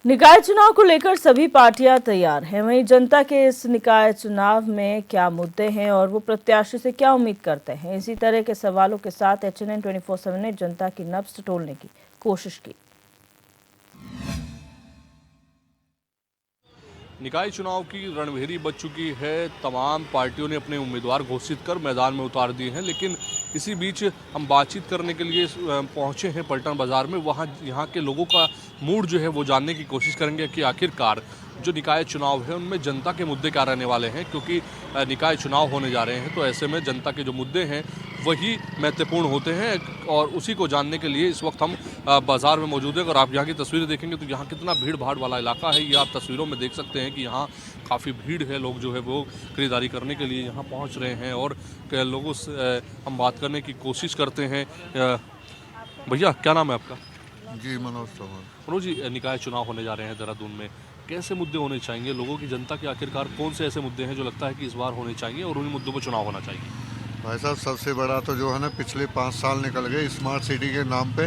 निकाय चुनाव को लेकर सभी पार्टियां तैयार हैं। वहीं जनता के इस निकाय चुनाव में क्या मुद्दे हैं और वो प्रत्याशी से क्या उम्मीद करते हैं, इसी तरह के सवालों के साथ HNN 24/7 ने जनता की नब्ज टटोलने की कोशिश की। निकाय चुनाव की रणभेरी बज चुकी है। तमाम पार्टियों ने अपने उम्मीदवार घोषित कर मैदान में उतार दिए हैं, लेकिन इसी बीच हम बातचीत करने के लिए पहुंचे हैं पलटन बाजार में। वहां यहाँ के लोगों का मूड जो है वो जानने की कोशिश करेंगे कि आखिरकार जो निकाय चुनाव है उनमें जनता के मुद्दे क्या रहने वाले हैं, क्योंकि निकाय चुनाव होने जा रहे हैं। तो ऐसे में जनता के जो मुद्दे हैं वही महत्वपूर्ण होते हैं और उसी को जानने के लिए इस वक्त हम बाज़ार में मौजूद हैं। अगर आप यहाँ की तस्वीरें देखेंगे तो यहाँ कितना भीड़ भाड़ वाला इलाका है, ये आप तस्वीरों में देख सकते हैं कि यहाँ काफ़ी भीड़ है। लोग जो है वो खरीदारी करने के लिए यहाँ पहुँच रहे हैं और लोगों से हम बात करने की कोशिश करते हैं। भैया, क्या नाम है आपका? जी, मनोज चौहान। मनोज जी, निकाय चुनाव होने जा रहे हैं देहरादून में, कैसे मुद्दे होने चाहिए लोगों की, जनता के आखिरकार कौन से ऐसे मुद्दे हैं जो लगता है कि इस बार होने चाहिए और उन मुद्दों पर चुनाव होना चाहिए? भाई साहब, सबसे बड़ा तो जो है ना, पिछले 5 साल निकल गए स्मार्ट सिटी के नाम पे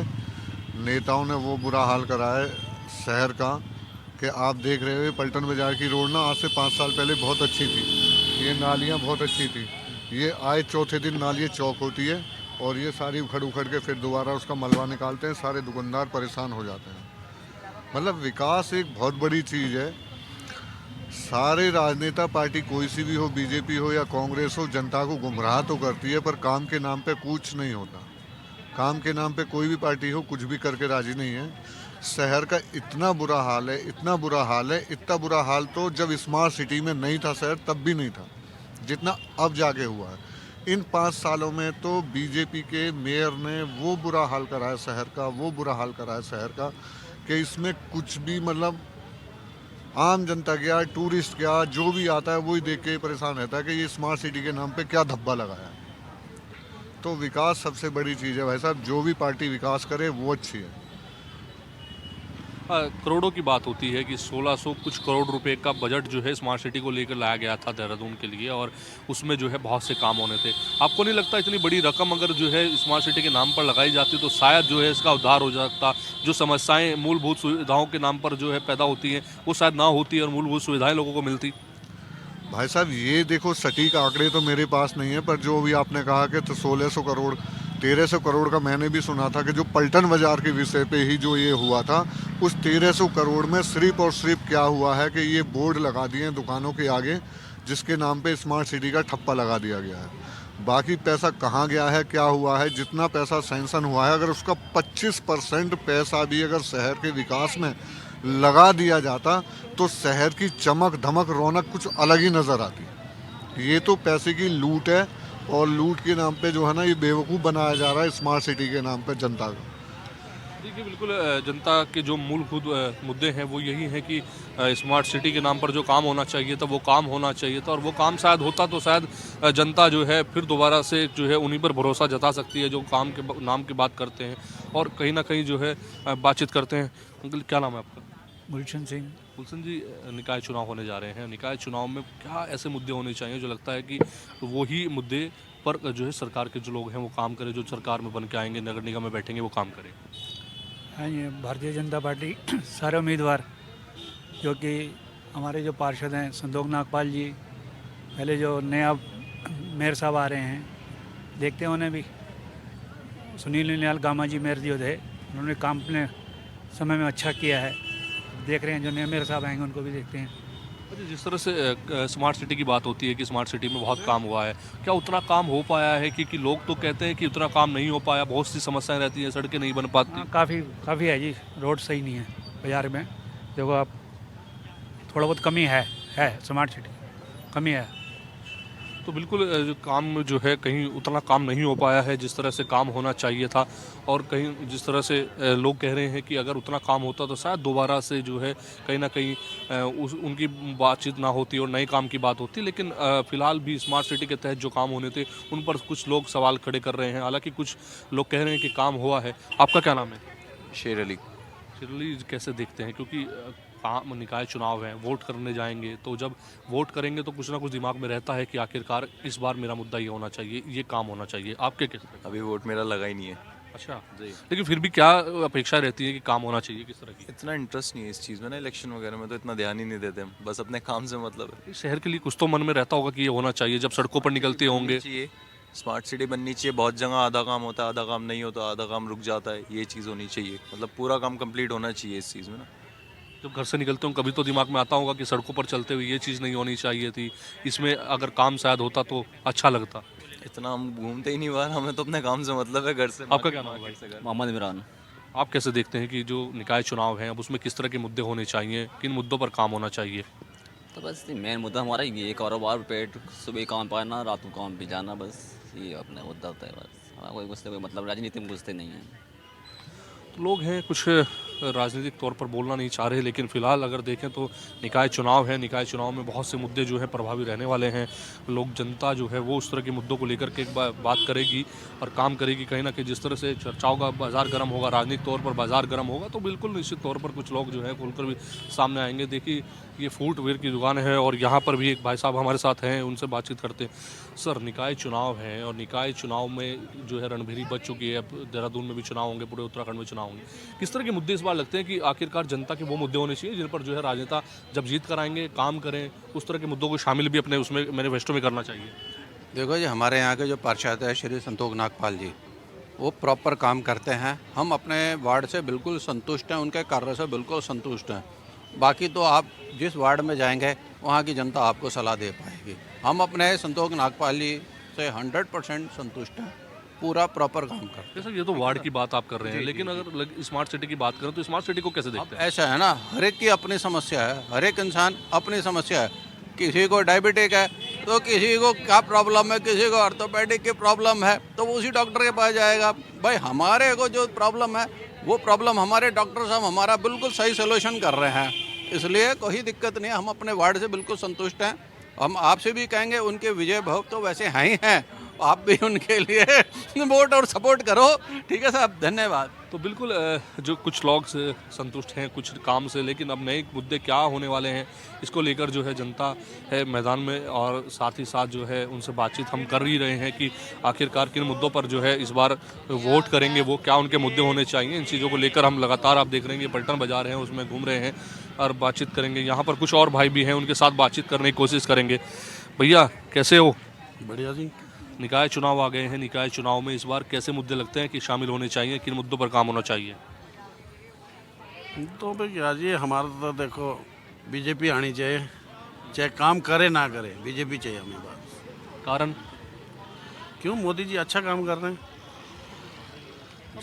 नेताओं ने वो बुरा हाल करा है शहर का कि आप देख रहे हो पलटन बाजार की रोड ना आज से 5 साल पहले बहुत अच्छी थी। ये नालियाँ बहुत अच्छी थी। ये आए चौथे दिन नाली चौक होती है और ये सारी उखड़ उखड़ के फिर दोबारा उसका मलबा निकालते हैं। सारे दुकानदार परेशान हो जाते हैं। मतलब विकास एक बहुत बड़ी चीज़ है। सारे राजनेता पार्टी कोई सी भी हो, बीजेपी हो या कांग्रेस हो, जनता को गुमराह तो करती है, पर काम के नाम पे कुछ नहीं होता। काम के नाम पे कोई भी पार्टी हो कुछ भी करके राजी नहीं है। शहर का इतना बुरा हाल है, इतना बुरा हाल है, इतना बुरा हाल तो जब स्मार्ट सिटी में नहीं था शहर तब भी नहीं था, जितना अब जाके हुआ है। इन 5 सालों में तो बीजेपी के मेयर ने वो बुरा हाल करा है शहर का, वो बुरा हाल करा है शहर का कि इसमें कुछ भी मतलब आम जनता क्या, टूरिस्ट क्या, जो भी आता है वही देख के परेशान रहता है कि ये स्मार्ट सिटी के नाम पे क्या धब्बा लगाया है। तो विकास सबसे बड़ी चीज़ है भाई साहब। जो भी पार्टी विकास करे वो अच्छी है। करोड़ों की बात होती है कि 1600 कुछ करोड़ रुपए का बजट जो है स्मार्ट सिटी को लेकर लाया गया था देहरादून के लिए, और उसमें जो है बहुत से काम होने थे। आपको नहीं लगता इतनी बड़ी रकम अगर जो है स्मार्ट सिटी के नाम पर लगाई जाती तो शायद जो है इसका उद्धार हो सकता? जो समस्याएं मूलभूत सुविधाओं के नाम पर जो है पैदा होती हैं वो शायद ना होती और मूलभूत सुविधाएं लोगों को मिलती। भाई साहब, ये देखो सटीक आंकड़े तो मेरे पास नहीं है, पर जो भी आपने कहा कि तो 1600 करोड़ 1300 करोड़ का मैंने भी सुना था कि जो पलटन बाजार के विषय पे ही जो ये हुआ था, उस 1300 करोड़ में सिर्फ और सिर्फ क्या हुआ है कि ये बोर्ड लगा दिए दुकानों के आगे जिसके नाम पे स्मार्ट सिटी का ठप्पा लगा दिया गया है। बाकी पैसा कहाँ गया है, क्या हुआ है? जितना पैसा सैंक्शन हुआ है, अगर उसका 25% पैसा भी अगर शहर के विकास में लगा दिया जाता तो शहर की चमक धमक रौनक कुछ अलग ही नज़र आती। ये तो पैसे की लूट है और लूट के नाम पे जो है ना ये बेवकूफ़ बनाया जा रहा है स्मार्ट सिटी के नाम पे जनता को। देखिए, बिल्कुल जनता के जो मूलभूत मुद्दे हैं वो यही है कि स्मार्ट सिटी के नाम पर जो काम होना चाहिए था वो काम होना चाहिए था, और वो काम शायद होता तो शायद जनता जो है फिर दोबारा से जो है उन्हीं पर भरोसा जता सकती है जो काम के नाम की बात करते हैं और कहीं ना कहीं जो है बातचीत करते हैं। अंकल, क्या नाम है आपका? गुलशन सिंह। गुलशन जी, निकाय चुनाव होने जा रहे हैं। निकाय चुनाव में क्या ऐसे मुद्दे होने चाहिए जो लगता है कि वही मुद्दे पर जो है सरकार के जो लोग हैं वो काम करें, जो सरकार में बन के आएंगे, नगर निगम में बैठेंगे, वो काम करें? हाँ, ये भारतीय जनता पार्टी सारे उम्मीदवार जो कि हमारे जो पार्षद हैं संतोष नागपाल जी, पहले जो नया मेयर साहब आ रहे हैं, देखते हैं उन्हें भी। सुनील निलाल गामा जी मेयर जो थे उन्होंने काम अपने समय में अच्छा किया है। देख रहे हैं जो नए मेयर साहब आएंगे उनको भी देखते हैं। अच्छा, जिस तरह से स्मार्ट सिटी की बात होती है कि स्मार्ट सिटी में बहुत काम हुआ है, क्या उतना काम हो पाया है? कि लोग तो कहते हैं कि उतना काम नहीं हो पाया, बहुत सी समस्याएं रहती हैं, सड़कें नहीं बन पाती। हाँ, काफ़ी है जी। रोड सही नहीं है बाज़ार में, देखो आप, थोड़ा बहुत कमी है स्मार्ट सिटी कमी है। तो बिल्कुल जो काम जो है कहीं उतना काम नहीं हो पाया है जिस तरह से काम होना चाहिए था, और कहीं जिस तरह से लोग कह रहे हैं कि अगर उतना काम होता तो शायद दोबारा से जो है कहीं ना कहीं उनकी बातचीत ना होती और नए काम की बात होती। लेकिन फिलहाल भी स्मार्ट सिटी के तहत जो काम होने थे उन पर कुछ लोग सवाल खड़े कर रहे हैं। हालांकि कुछ लोग कह रहे हैं कि काम हुआ है। आपका क्या नाम है? शेर अली। शिरली, कैसे देखते हैं, क्योंकि काम निकाय चुनाव है, वोट करने जाएंगे तो जब वोट करेंगे तो कुछ ना कुछ दिमाग में रहता है कि आखिरकार इस बार मेरा मुद्दा ये होना चाहिए, ये काम होना चाहिए। आपके कैसे? अभी वोट मेरा लगा ही नहीं है। अच्छा, जी। लेकिन फिर भी क्या अपेक्षा रहती है कि काम होना चाहिए, किस तरह की? इतना इंटरेस्ट नहीं है इस चीज़ में ना, इलेक्शन वगैरह में तो इतना ध्यान ही नहीं देते हम, बस अपने काम से मतलब है। इस शहर के लिए कुछ तो मन में रहता होगा कि ये होना चाहिए जब सड़कों पर निकलते होंगे। चाहिए स्मार्ट सिटी बननी चाहिए, बहुत जगह आधा काम होता है, आधा काम नहीं होता, आधा काम रुक जाता है, ये चीज़ होनी चाहिए, मतलब पूरा काम कंप्लीट होना चाहिए इस चीज़ में ना। जब घर से निकलते हो कभी तो दिमाग में आता होगा कि सड़कों पर चलते हुए ये चीज़ नहीं होनी चाहिए थी, इसमें अगर काम शायद होता तो अच्छा लगता। इतना हम घूमते ही नहीं बाहर, हमें तो अपने काम से मतलब है, घर से आपका क्या नाम है भाई? से घर। मोहम्मद इमरान। आप कैसे देखते हैं कि जो निकाय चुनाव हैं अब उसमें किस तरह के मुद्दे होने चाहिए, किन मुद्दों पर काम होना चाहिए? तो बस मेन मुद्दा हमारा ये कारोबार, पेट, सुबह काम पाना, रात को काम पे जाना, बस ये अपना मुद्दा होता है। बस हमारा कोई घुसते, कोई मतलब राजनीति में घुसते नहीं हैं। लोग हैं कुछ राजनीतिक तौर पर बोलना नहीं चाह रहे, लेकिन फिलहाल अगर देखें तो निकाय चुनाव है, निकाय चुनाव में बहुत से मुद्दे जो है प्रभावी रहने वाले हैं। लोग, जनता जो है वो उस तरह के मुद्दों को लेकर के एक बात करेगी और काम करेगी। कहीं ना कहीं जिस तरह से चर्चाओं का बाजार गर्म होगा, राजनीतिक तौर पर बाजार गर्म होगा, तो बिल्कुल निश्चित तौर पर कुछ लोग जो है खुलकर भी सामने आएंगे। देखिए ये फुटवेयर की दुकान है और यहाँ पर भी एक भाई साहब हमारे साथ हैं, उनसे बातचीत करते हैं। सर, निकाय चुनाव है और निकाय चुनाव में जो है रणभेरी बच चुकी है, अब देहरादून में भी चुनाव होंगे, पूरे उत्तराखंड में चुनाव होंगे। किस तरह के मुद्दे इस बार लगते हैं कि आखिरकार जनता के वो मुद्दे होने चाहिए जिन पर जो है राजनेता जब जीत कर आएंगे काम करें, उस तरह के मुद्दों को शामिल भी अपने उसमें मैनिफेस्टो में करना चाहिए? देखो जी, हमारे यहाँ के जो पार्षद है श्री संतोष नागपाल जी, वो प्रॉपर काम करते हैं। हम अपने वार्ड से बिल्कुल संतुष्ट हैं, उनके कार्य से बिल्कुल संतुष्ट हैं। बाकी तो आप जिस वार्ड में जाएंगे वहाँ की जनता आपको सलाह दे पाएगी। हम अपने संतोष नागपाल जी से 100% संतुष्ट हैं, पूरा प्रॉपर काम करते हैं। जैसे ये तो वार्ड की बात आप कर रहे हैं, लेकिन अगर स्मार्ट सिटी की बात करें तो स्मार्ट सिटी को कैसे देखते हैं? ऐसा है ना, हर एक की अपनी समस्या है, हर एक इंसान अपनी समस्या है। किसी को डायबिटिक है तो किसी को क्या प्रॉब्लम है, किसी को ऑर्थोपेडिक की प्रॉब्लम है तो वो उसी डॉक्टर के पास जाएगा। भाई हमारे को जो प्रॉब्लम है वो प्रॉब्लम हमारे डॉक्टर साहब हमारा बिल्कुल सही सोल्यूशन कर रहे हैं, इसलिए कोई दिक्कत नहीं है। हम अपने वार्ड से बिल्कुल संतुष्ट हैं। हम आपसे भी कहेंगे उनके विजय भव तो वैसे हैं ही हैं, आप भी उनके लिए वोट और सपोर्ट करो। ठीक है साहब, धन्यवाद। तो बिल्कुल जो कुछ लोग से संतुष्ट हैं कुछ काम से, लेकिन अब नए मुद्दे क्या होने वाले हैं इसको लेकर जो है जनता है मैदान में, और साथ ही साथ जो है उनसे बातचीत हम कर ही रहे हैं कि आखिरकार किन मुद्दों पर जो है इस बार वोट करेंगे, वो क्या उनके मुद्दे होने चाहिए। इन चीज़ों को लेकर हम लगातार, आप देख रहे हैं ये पलटन बाजार है उसमें घूम रहे हैं और बातचीत करेंगे। यहाँ पर कुछ और भाई भी हैं, उनके साथ बातचीत करने की कोशिश करेंगे। भैया कैसे हो? बढ़िया जी। निकाय चुनाव आ गए हैं, निकाय चुनाव में इस बार कैसे मुद्दे लगते हैं कि शामिल होने चाहिए, किन मुद्दों पर काम होना चाहिए? तो भैया जी हमारा तो देखो बीजेपी आनी चाहिए, चाहे काम करे ना करे, बीजेपी चाहिए हमें बस। कारण? क्यों, मोदी जी अच्छा काम कर रहे हैं।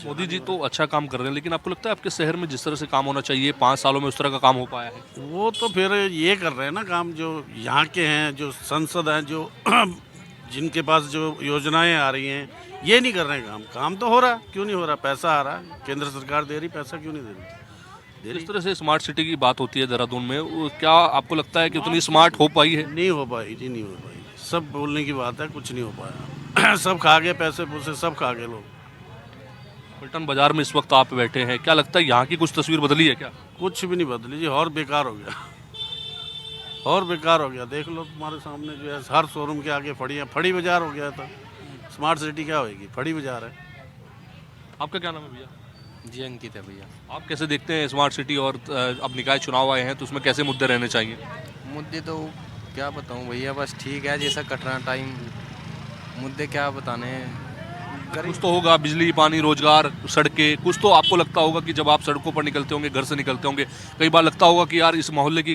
मोदी जी तो अच्छा काम कर रहे हैं, लेकिन आपको लगता है आपके शहर में जिस तरह से काम होना चाहिए 5 सालों में उस तरह का काम हो पाया है? वो तो फिर ये कर रहे हैं ना काम, जो यहाँ के हैं, जो संसद हैं, जो जिनके पास जो योजनाएं आ रही हैं, ये नहीं कर रहे हैं काम। काम तो हो रहा, क्यों नहीं हो रहा? पैसा आ रहा है, केंद्र सरकार दे रही, पैसा क्यों नहीं दे रही? जिस तरह से स्मार्ट सिटी की बात होती है देहरादून में, वो क्या आपको लगता है कि उतनी स्मार्ट हो पाई है? नहीं हो पाई जी, नहीं हो पाई। सब बोलने की बात है, कुछ नहीं हो पाया। सब खा गए, पैसे पूसे सब खा गए लोग। पलटन बाजार में इस वक्त आप बैठे हैं, क्या लगता है यहाँ की कुछ तस्वीर बदली है क्या? कुछ भी नहीं बदली जी, और बेकार हो गया, और बेकार हो गया। देख लो तुम्हारे सामने जो है, हर शोरूम के आगे फड़ी बाजार हो गया था। स्मार्ट सिटी क्या होएगी, फड़ी बाजार है। आपका क्या नाम है भैया? जी अंकित है भैया। आप कैसे देखते हैं स्मार्ट सिटी और अब निकाय चुनाव आए हैं तो उसमें कैसे मुद्दे रहने चाहिए? मुद्दे तो क्या बताऊं भैया, बस ठीक है जैसा कट रहा टाइम। मुद्दे क्या बताने हैं, कुछ तो होगा, बिजली, पानी, रोजगार, सड़कें, कुछ तो आपको लगता होगा कि जब आप सड़कों पर निकलते होंगे, घर से निकलते होंगे, कई बार लगता होगा कि यार इस मोहल्ले की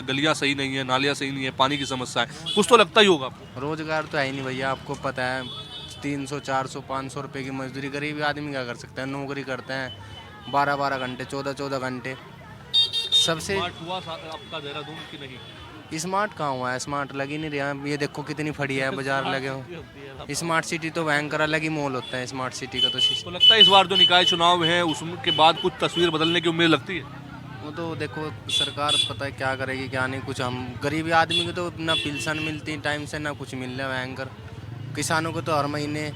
गलियां सही नहीं है, नालियां सही नहीं है, पानी की समस्या है, कुछ तो लगता ही होगा आपको। रोजगार तो है ही नहीं भैया, आपको पता है 300 400 500 रुपये की मजदूरी गरीब आदमी क्या कर सकता है। नौकरी करते हैं 12-12 घंटे, 14-14 घंटे। सबसे स्मार्ट हुआ आपका देहरादून की नहीं? स्मार्ट कहाँ हुआ है, स्मार्ट लग ही नहीं रहा। ये देखो कितनी फड़ी है बाजार लगे हो। स्मार्ट सिटी तो भयंकर अलग ही मॉल होता है स्मार्ट सिटी का। तो लगता है इस बार जो निकाय चुनाव है उसके बाद कुछ तस्वीर बदलने की उम्मीद लगती है? वो तो देखो सरकार पता है क्या करेगी क्या नहीं। कुछ हम गरीबी आदमी को तो ना पेंशन मिलती टाइम से, ना कुछ मिल रहा है भयंकर। किसानों को तो हर महीने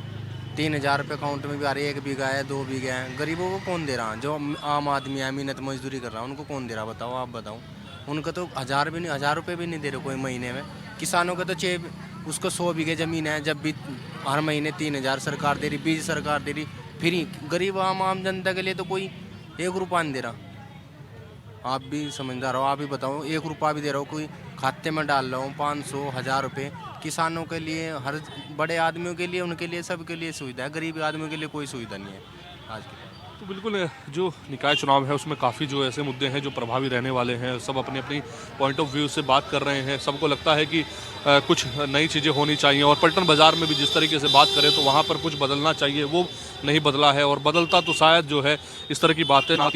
3000 रुपये अकाउंट में भी आ रही है, 1 बीघा है 2 बीघा है। गरीबों को कौन दे रहा? जो आम आदमी है, मेहनत मजदूरी कर रहा है, उनको कौन दे रहा? बताओ, आप बताओ। उनको तो 1000 रुपये भी नहीं दे रहे कोई महीने में। किसानों को तो उसको 100 बीघे ज़मीन है, जब भी हर महीने 3000 सरकार दे रही, बीज सरकार दे रही, फ्री गरीब आम जनता के लिए तो कोई 1 रुपया नहीं दे रहा। आप भी समझदार हो, आप ही बताओ, 1 रुपया भी दे रहा हो, कोई खाते में डाल रहा हूँ 500 1000 रुपये। किसानों के लिए, हर बड़े आदमियों के लिए, उनके लिए, सबके लिए सुविधा है, गरीब आदमियों के लिए कोई सुविधा नहीं है आज के। तो बिल्कुल जो निकाय चुनाव है उसमें काफ़ी जो ऐसे मुद्दे हैं जो प्रभावी रहने वाले हैं, सब अपनी अपनी पॉइंट ऑफ व्यू से बात कर रहे हैं। सबको लगता है कि कुछ नई चीज़ें होनी चाहिए और पलटन बाज़ार में भी जिस तरीके से बात करें तो वहाँ पर कुछ बदलना चाहिए, वो नहीं बदला है और बदलता तो शायद जो है इस तरह की बातें ना